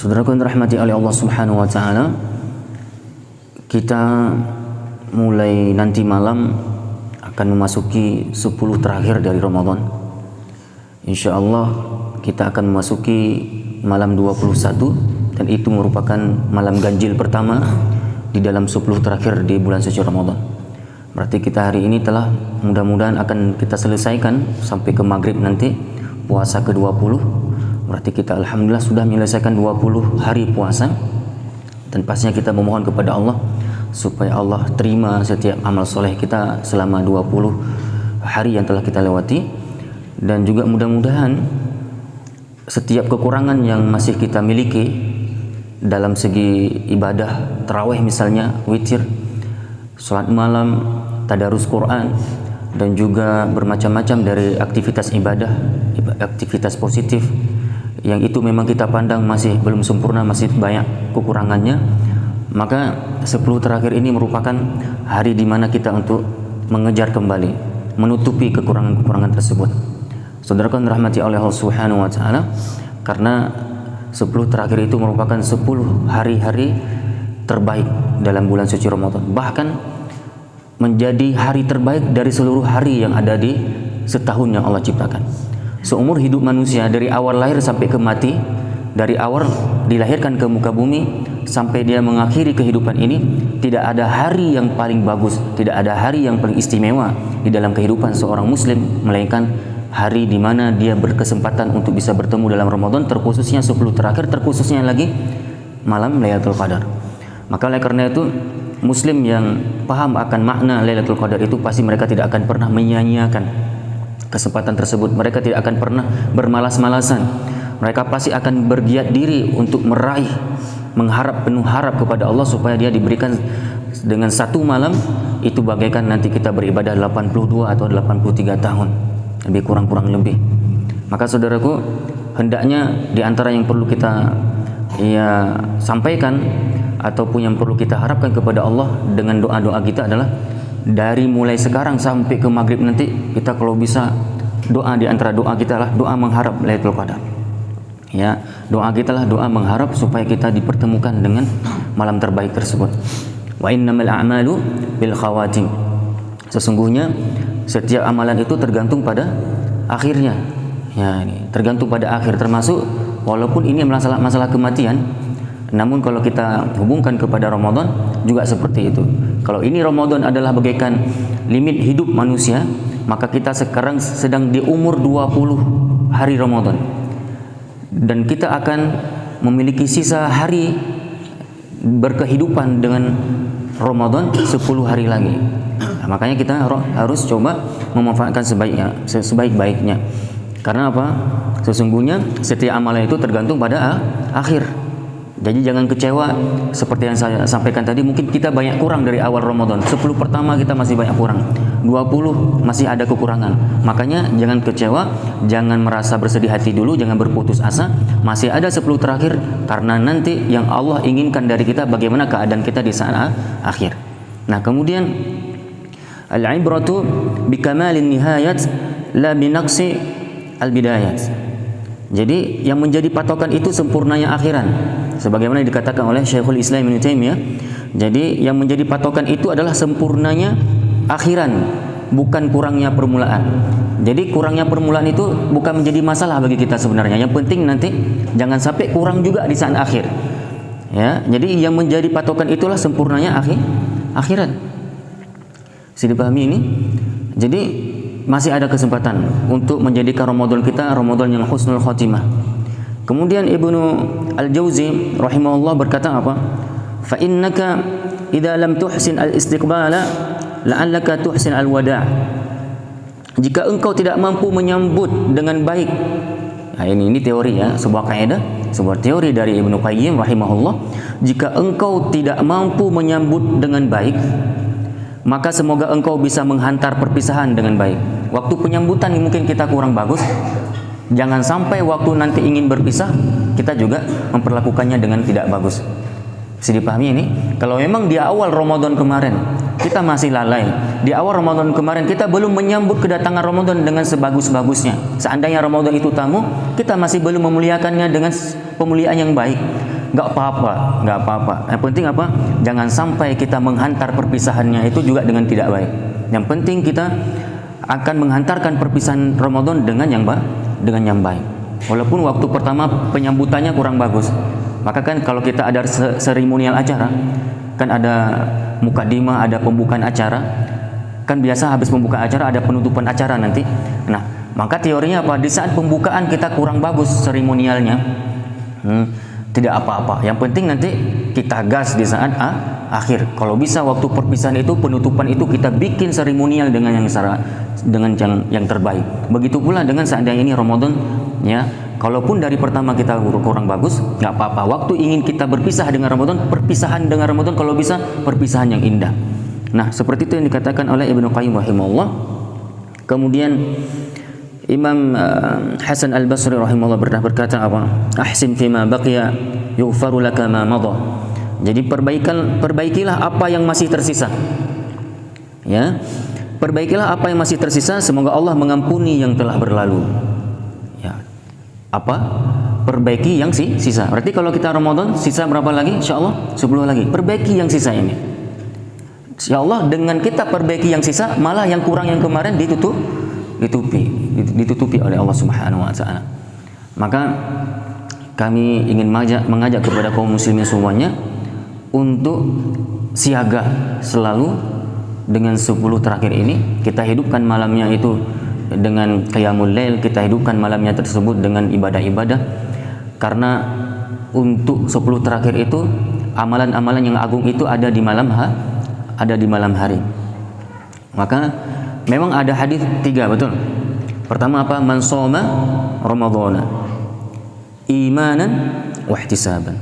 Saudaraku yang dirahmati oleh Allah Subhanahu wa taala, kita mulai nanti malam akan memasuki 10 terakhir dari Ramadan. Insya Allah kita akan memasuki malam 21, dan itu merupakan malam ganjil pertama di dalam 10 terakhir di bulan suci Ramadan. Berarti kita hari ini telah mudah-mudahan akan kita selesaikan sampai ke maghrib nanti puasa ke-20. Berarti kita alhamdulillah sudah menyelesaikan 20 hari puasa, dan pastinya kita memohon kepada Allah supaya Allah terima setiap amal soleh kita selama 20 hari yang telah kita lewati, dan juga mudah-mudahan setiap kekurangan yang masih kita miliki dalam segi ibadah tarawih misalnya, witir, sholat malam, tadarus Quran, dan juga bermacam-macam dari aktivitas ibadah, aktivitas positif yang itu memang kita pandang masih belum sempurna, masih banyak kekurangannya, maka 10 terakhir ini merupakan hari di mana kita untuk mengejar kembali, menutupi kekurangan-kekurangan tersebut. Saudaraku yang dirahmati oleh Allah Subhanahu wa taala, karena 10 terakhir itu merupakan 10 hari-hari terbaik dalam bulan suci Ramadan, bahkan menjadi hari terbaik dari seluruh hari yang ada di setahun yang Allah ciptakan. Seumur hidup manusia, dari awal lahir sampai ke mati, dari awal dilahirkan ke muka bumi sampai dia mengakhiri kehidupan ini, tidak ada hari yang paling bagus, tidak ada hari yang paling istimewa di dalam kehidupan seorang muslim melainkan hari di mana dia berkesempatan untuk bisa bertemu dalam Ramadan, terkhususnya 10 terakhir, terkhususnya lagi malam Lailatul Qadar. Maka oleh karena itu, muslim yang paham akan makna Lailatul Qadar itu pasti mereka tidak akan pernah menyia-nyiakan kesempatan tersebut. Mereka tidak akan pernah bermalas-malasan. Mereka pasti akan bergiat diri untuk meraih, mengharap, penuh harap kepada Allah supaya dia diberikan dengan satu malam itu bagaikan nanti kita beribadah 82 atau 83 tahun, lebih kurang lebih. Maka saudaraku, hendaknya di antara yang perlu kita sampaikan ataupun yang perlu kita harapkan kepada Allah dengan doa-doa kita adalah dari mulai sekarang sampai ke maghrib nanti, kita kalau bisa doa, di antara doa kita lah doa mengharap Lailatul Qadar. Ya, doa kita lah doa mengharap supaya kita dipertemukan dengan malam terbaik tersebut. Wa innamal a'malu bil khawatim. Sesungguhnya setiap amalan itu tergantung pada akhirnya. Ya, ini tergantung pada akhir, termasuk walaupun ini masalah kematian, namun kalau kita hubungkan kepada Ramadan juga seperti itu. Kalau ini Ramadan adalah bagaikan limit hidup manusia, maka kita sekarang sedang di umur 20 hari Ramadan, dan kita akan memiliki sisa hari berkehidupan dengan Ramadan 10 hari lagi. Nah, makanya kita harus coba memanfaatkan sebaik-baiknya. Karena apa? Sesungguhnya setiap amalan itu tergantung pada akhir. Jadi jangan kecewa seperti yang saya sampaikan tadi, mungkin kita banyak kurang dari awal Ramadan. 10 pertama kita masih banyak kurang, 20 masih ada kekurangan. Makanya jangan kecewa, jangan merasa bersedih hati dulu, jangan berputus asa. Masih ada 10 terakhir, karena nanti yang Allah inginkan dari kita bagaimana keadaan kita di saat akhir. Nah, kemudian al-ibratu bikamalin nihayat la binaqsi al-bidayat. Jadi yang menjadi patokan itu sempurnanya akhiran, sebagaimana dikatakan oleh Syekhul Islam Ibnu Taimiyah. Jadi yang menjadi patokan itu adalah sempurnanya akhiran, bukan kurangnya permulaan. Jadi kurangnya permulaan itu bukan menjadi masalah bagi kita sebenarnya. Yang penting nanti jangan sampai kurang juga di saat akhir. Ya, jadi yang menjadi patokan itulah sempurnanya akhiran. Bisa dipahami ini? Jadi masih ada kesempatan untuk menjadikan Ramadan kita Ramadan yang husnul khotimah. Kemudian Ibnu Al-Jauzi rahimahullah berkata apa? Fa innaka idza lam tuhsin al-istiqbala la'allaka tuhsin al-wada'. Jika engkau tidak mampu menyambut dengan baik. Nah, ini teori ya, sebuah kaidah, sebuah teori dari Ibnu Qayyim rahimahullah. Jika engkau tidak mampu menyambut dengan baik, maka semoga engkau bisa menghantar perpisahan dengan baik. Waktu penyambutan mungkin kita kurang bagus, jangan sampai waktu nanti ingin berpisah kita juga memperlakukannya dengan tidak bagus. Bisa dipahami ini? Kalau memang di awal Ramadan kemarin kita masih lalai, di awal Ramadan kemarin kita belum menyambut kedatangan Ramadan dengan sebagus-bagusnya. Seandainya Ramadan itu tamu, kita masih belum memuliakannya dengan pemuliaan yang baik. Nggak apa-apa. Yang penting apa? Jangan sampai kita menghantar perpisahannya itu juga dengan tidak baik. Yang penting kita akan menghantarkan perpisahan Ramadan dengan yang baik. Walaupun waktu pertama penyambutannya kurang bagus. Maka kan kalau kita ada seremonial acara, kan ada mukadimah, ada pembukaan acara, kan biasa habis pembukaan acara ada penutupan acara nanti. Nah, maka teorinya apa? Di saat pembukaan kita kurang bagus seremonialnya, tidak apa-apa. Yang penting nanti kita gas di saat akhir. Kalau bisa waktu perpisahan itu, penutupan itu kita bikin seremonial dengan yang terbaik. Begitu pula dengan seandainya ini Ramadan, ya. Kalaupun dari pertama kita kurang bagus, nggak apa-apa. Waktu ingin kita berpisah dengan Ramadan, perpisahan dengan Ramadan kalau bisa perpisahan yang indah. Nah, seperti itu yang dikatakan oleh Ibnu Qayyim rahimahullah. Kemudian Imam Hasan Al-Basri rahimahullah berkata apa? Ahsin fima baqiya yughfaru laka ma madha. Jadi perbaikilah apa yang masih tersisa. Ya. Perbaikilah apa yang masih tersisa, semoga Allah mengampuni yang telah berlalu. Apa? Perbaiki yang sisa. Berarti kalau kita Ramadan sisa berapa lagi? Insyaallah 10 lagi. Perbaiki yang sisa ini. Insyaallah dengan kita perbaiki yang sisa, malah yang kurang yang kemarin ditutupi oleh Allah Subhanahu wa taala. Maka kami ingin mengajak kepada kaum muslimin semuanya untuk siaga selalu dengan 10 terakhir ini. Kita hidupkan malamnya itu dengan qiyamul lail, kita hidupkan malamnya tersebut dengan ibadah-ibadah, karena untuk 10 terakhir itu amalan-amalan yang agung itu ada di malam hari. Maka memang ada hadis 3, betul. Pertama apa? Man shoma ramadhana imanan wa ihtisaban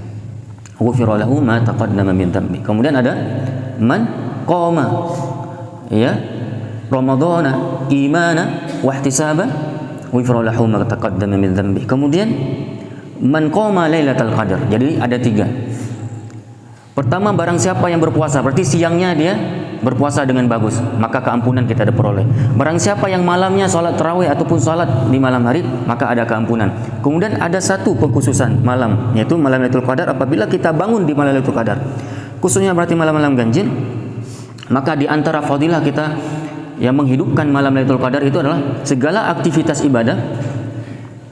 ghufira lahu ma taqaddama min dhanbi. Kemudian ada man qama ramadhana imana wa ihtisaban ghufira lahu ma taqaddama min dhanbi. Kemudian man qama lailatul qadar. Jadi ada 3. Pertama, barang siapa yang berpuasa, berarti siangnya dia berpuasa dengan bagus, maka keampunan kita peroleh. Barang siapa yang malamnya salat tarawih ataupun salat di malam hari, maka ada keampunan. Kemudian ada satu pengkhususan malam, yaitu malam Lailatul Qadar. Apabila kita bangun di malam Lailatul Qadar, khususnya berarti malam-malam ganjil, maka di antara fadilah kita yang menghidupkan malam Lailatul Qadar itu adalah segala aktivitas ibadah,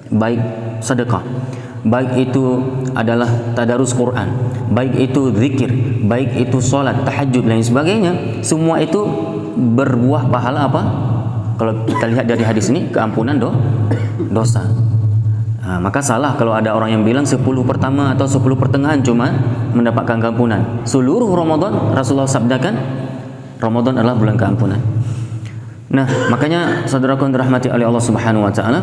baik sedekah, baik itu adalah tadarus Quran, baik itu zikir, baik itu sholat, tahajud, dan sebagainya, semua itu berbuah pahala apa? Kalau kita lihat dari hadis ini, keampunan dosa. Nah, maka salah kalau ada orang yang bilang 10 pertama atau 10 pertengahan cuma mendapatkan keampunan. Seluruh Ramadan Rasulullah sabdakan Ramadan adalah bulan keampunan. Nah, makanya saudaraku yang dirahmati oleh Allah Subhanahu wa taala,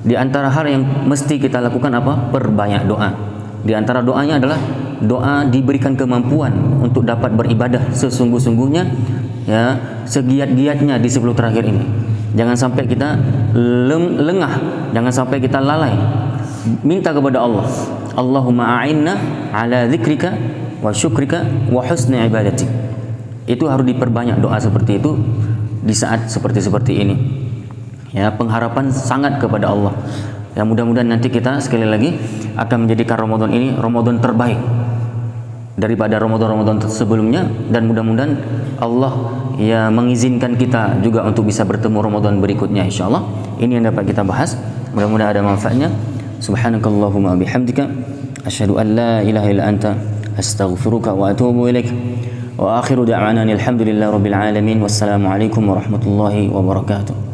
di antara hal yang mesti kita lakukan apa? Perbanyak doa. Di antara doanya adalah doa diberikan kemampuan untuk dapat beribadah sesungguh-sungguhnya, ya, segiat-giatnya di 10 terakhir ini. Jangan sampai kita lengah, jangan sampai kita lalai. Minta kepada Allah, Allahumma a'inna ala dzikrika wa syukrika wa husni ibadati. Itu harus diperbanyak doa seperti itu di saat seperti ini. Ya, pengharapan sangat kepada Allah. Ya, mudah-mudahan nanti kita sekali lagi akan menjadikan Ramadan ini Ramadan terbaik daripada Ramadan sebelumnya, dan mudah-mudahan Allah ya mengizinkan kita juga untuk bisa bertemu Ramadan berikutnya insyaallah. Ini yang dapat kita bahas. Mudah-mudahan ada manfaatnya. Subhanakallahumma bihamdika asyhadu an la ilaha illa anta astaghfiruka wa atubu ilaik. Wa akhiru da'wana alhamdulillahi rabbil alamin. Wassalamu alaikum warahmatullahi wabarakatuh.